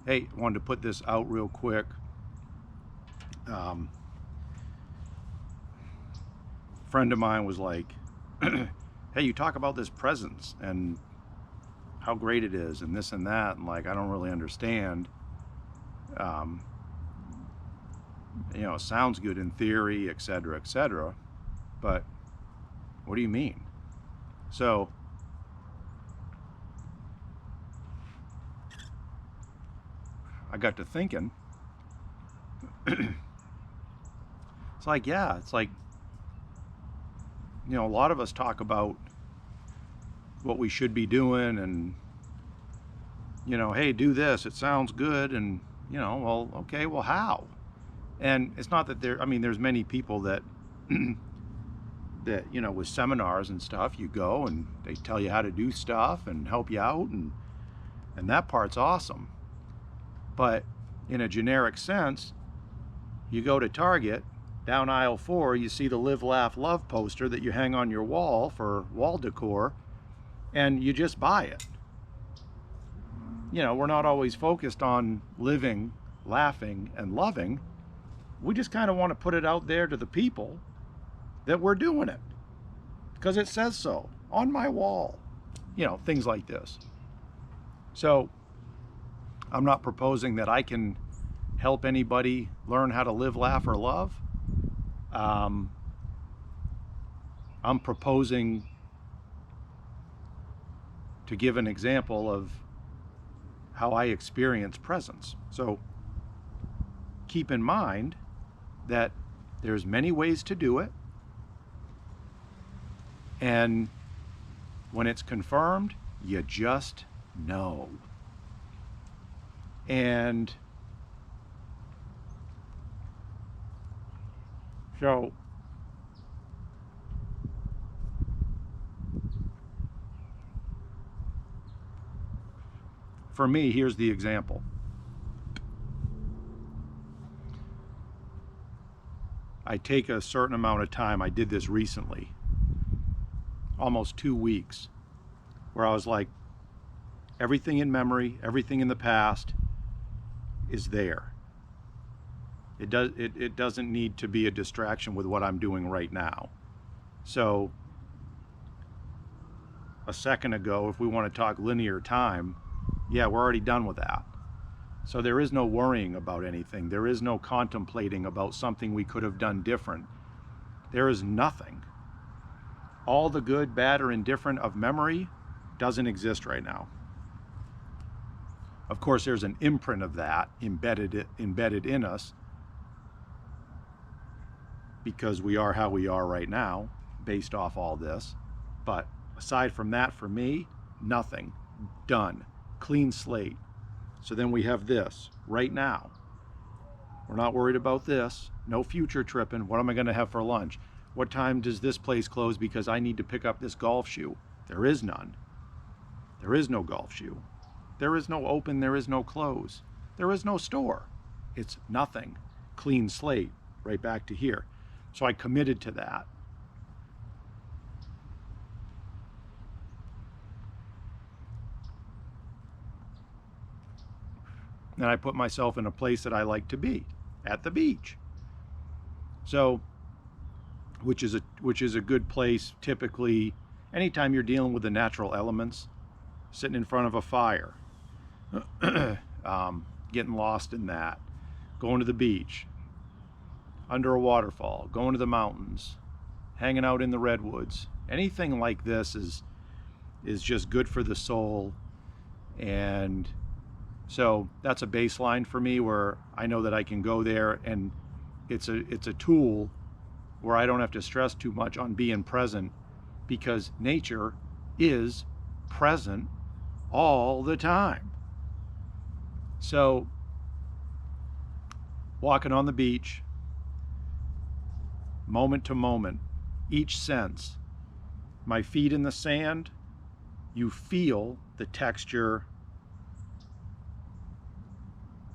Hey, wanted to put this out real quick. Um, Friend of mine was like, "Hey, you talk about this presence and how great it is, and this and that, and like I don't really understand. Um, it sounds good in theory, et cetera, but what do you mean?" So I got to thinking. It's like, yeah, it's like a lot of us talk about what we should be doing, and hey, do this. It sounds good, and well, okay, well, how? And it's not that there. I mean, there's many people that that with seminars and stuff, you go and they tell you how to do stuff and help you out, and that part's awesome. But in a generic sense, you go to Target, down aisle 4, you see the Live, Laugh, Love poster that you hang on your wall for wall decor, and you just buy it. We're not always focused on living, laughing, and loving. We just kind of want to put it out there to the people that we're doing it because it says so on my wall, things like this. So I'm not proposing that I can help anybody learn how to live, laugh, or love. I'm proposing to give an example of how I experience presence. So keep in mind that there's many ways to do it, and when it's confirmed, you just know. And so for me, here's the example. I take a certain amount of time. I did this recently, almost 2 weeks, where I was like, everything in memory, everything in the past is there. It doesn't need to be a distraction with what I'm doing right now. So a second ago, if we want to talk linear time, yeah, we're already done with that. So there is no worrying about anything. There is no contemplating about something we could have done different. There is nothing. All the good, bad, or indifferent of memory doesn't exist right now. Of course, there's an imprint of that embedded in us because we are how we are right now based off all this. But aside from that, for me, nothing. Done. Clean slate. So then we have this right now. We're not worried about this. No future tripping. What am I going to have for lunch? What time does this place close because I need to pick up this golf shoe? There is none. There is no golf shoe. There is no open. There is no close. There is no store. It's nothing. Clean slate. Right back to here. So I committed to that. And I put myself in a place that I like to be, at the beach. So, which is a good place typically anytime you're dealing with the natural elements, sitting in front of a fire, getting lost in that, going to the beach, under a waterfall, going to the mountains, hanging out in the redwoods. Anything like this is just good for the soul. And so that's a baseline for me where I know that I can go there, and it's a tool where I don't have to stress too much on being present because nature is present all the time. So walking on the beach, moment to moment, each sense, my feet in the sand, you feel the texture,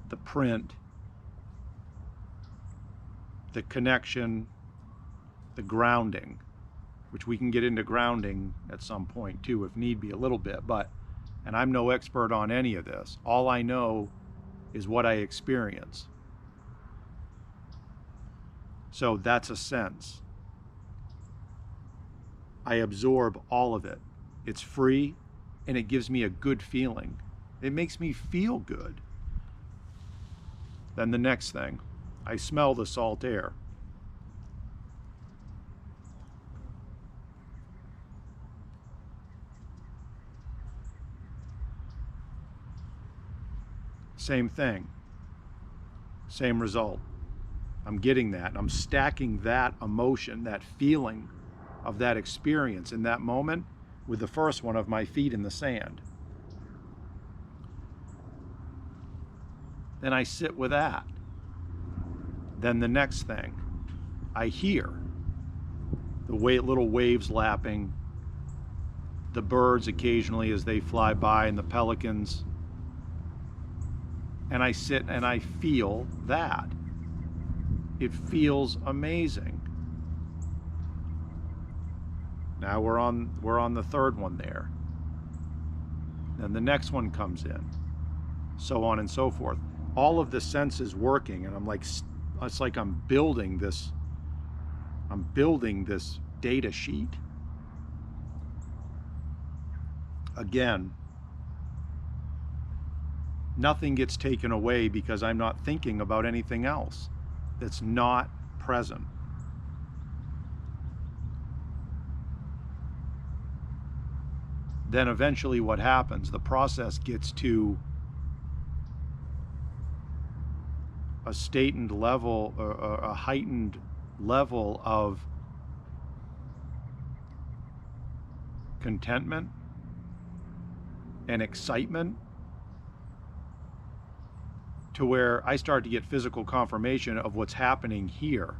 the print, the connection, the grounding, which we can get into grounding at some point too, if need be, a little bit. But And I'm no expert on any of this. All I know is what I experience. So that's a sense. I absorb all of it. It's free, and it gives me a good feeling. It makes me feel good. Then the next thing, I smell the salt air. Same thing, same result. I'm getting that. I'm stacking that emotion, that feeling of that experience in that moment with the first one of my feet in the sand. Then I sit with that. Then the next thing, I hear the little waves lapping, the birds occasionally as they fly by, and the pelicans. And I sit and I feel that. It feels amazing. Now we're on the third one there. Then the next one comes in. So on and so forth. All of the senses working, and I'm like, it's like I'm building this data sheet. Again, nothing gets taken away because I'm not thinking about anything else that's not present. Then eventually what happens, the process gets to a stated level, or a heightened level of contentment and excitement, to where I start to get physical confirmation of what's happening here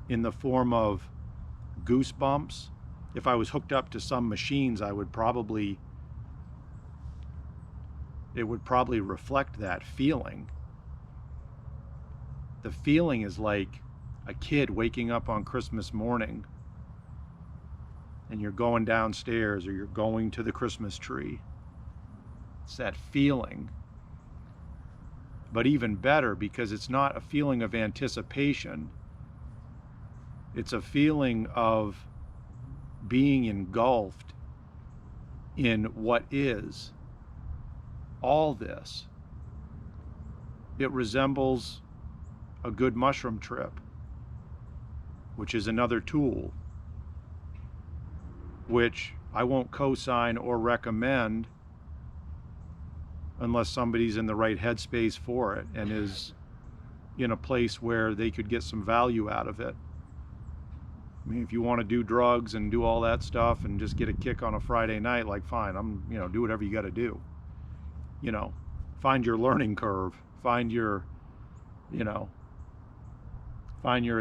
in the form of goosebumps. If I was hooked up to some machines, it would probably reflect that feeling. The feeling is like a kid waking up on Christmas morning and you're going downstairs or you're going to the Christmas tree. It's that feeling. But even better, because it's not a feeling of anticipation. It's a feeling of being engulfed in what is all this. It resembles a good mushroom trip, which is another tool, which I won't co-sign or recommend unless somebody's in the right headspace for it and is in a place where they could get some value out of it. I mean, if you want to do drugs and do all that stuff and just get a kick on a Friday night, like, fine, do whatever you got to do. Find your learning curve, find your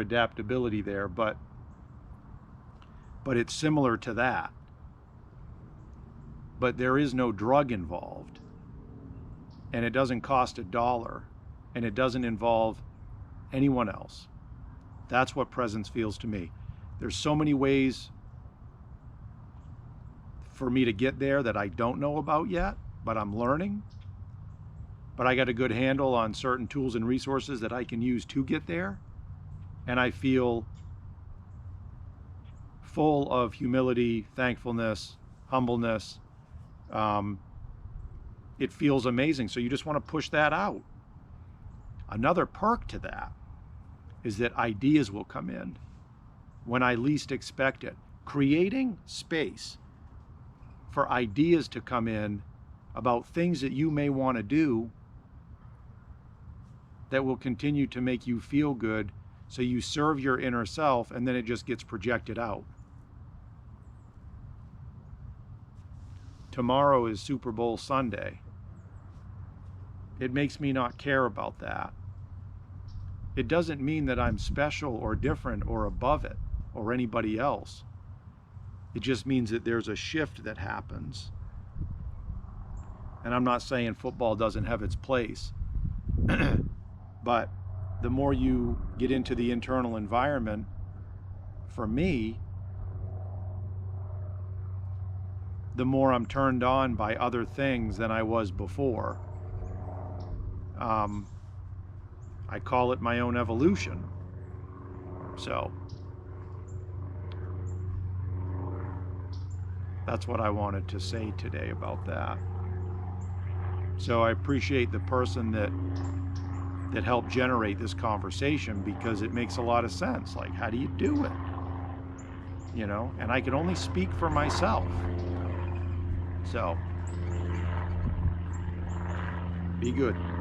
adaptability there, but it's similar to that. But there is no drug involved, and it doesn't cost $1, and it doesn't involve anyone else. That's what presence feels to me. There's so many ways for me to get there that I don't know about yet, but I'm learning. But I got a good handle on certain tools and resources that I can use to get there. And I feel full of humility, thankfulness, humbleness. It feels amazing. So you just want to push that out. Another perk to that is that ideas will come in when I least expect it. Creating space for ideas to come in about things that you may want to do that will continue to make you feel good, so you serve your inner self, and then it just gets projected out. Tomorrow is Super Bowl Sunday. It makes me not care about that. It doesn't mean that I'm special or different or above it or anybody else. It just means that there's a shift that happens. And I'm not saying football doesn't have its place, but the more you get into the internal environment, for me, the more I'm turned on by other things than I was before. I call it my own evolution. So that's what I wanted to say today about that. So I appreciate the person that helped generate this conversation, because it makes a lot of sense. Like, how do you do it? You know, and I can only speak for myself. So be good.